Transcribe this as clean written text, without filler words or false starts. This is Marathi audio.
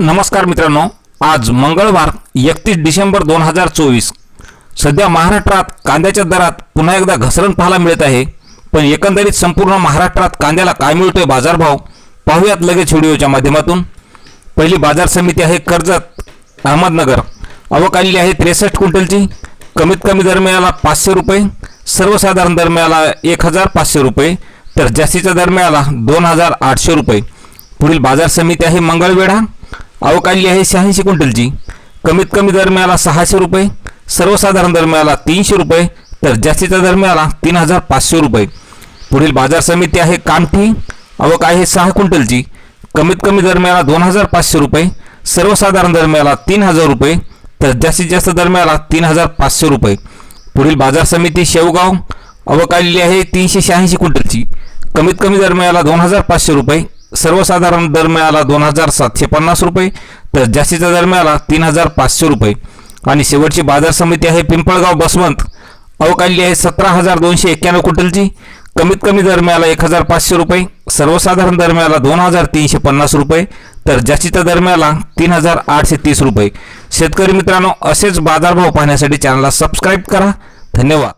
नमस्कार मित्रांनो, आज मंगळवार 31 डिसेंबर 2024. सध्या महाराष्ट्रात कांद्याच्या दरात पुन्हा एकदा घसरण पाहायला मिळत आहे. पण एकंदरीत संपूर्ण महाराष्ट्रात कांद्याला काय मिळतोय बाजारभाव पाहूयात लगेच व्हिडिओच्या माध्यमातून. पहिली बाजार समिती आहे कर्जत अहमदनगर. आवक आलेली आहे 63 क्विंटलची. कमीत कमी दर मिळाला 500 रुपये, सर्वसाधारण दर मिळाला 1500 रुपये, तर जास्तीचा दर मिळाला 2800 रुपये. पुढील बाजार समिती आहे मंगळवेढा. आवक आलेली आहे 86 क्विंटलची. कमीत कमी दर मिळाला 600 रुपये, सर्वसाधारण दर मिळाला 300 रुपये, तर जास्तीचा दर मिळाला 3500 रुपये. पुढील बाजार समिती आहे कामठी. आवक आहे 6 क्विंटलची. कमीत कमी दर मिळाला 2500 रुपये, सर्वसाधारण दर मिळाला 3000 रुपये, तर जास्तीत जास्त दर मिळाला 3500 रुपये. पुढील बाजार समिती शेवगाव. आवक आलेली आहे 386 क्विंटलची. कमीत कमी दर मिळाला 2500 रुपये, सर्वसाधारण दर मिळाला 2750 रुपये, तर जास्तीचा दर मिळाला 3500 रुपये. आणि शेवटची बाजार समिती आहे पिंपळगाव बसवंत. आवक आलेली आहे 17291 क्विंटलची. कमीत कमी दर मिळाला 1500 रुपये, सर्वसाधारण दर मिळाला 2350 रुपये, तर जास्तीचा दर मिळाला 3830 रुपये. शेतकरी मित्रांनो, असेच बाजारभाव पाहण्यासाठी चॅनलला सबस्क्राईब करा. धन्यवाद.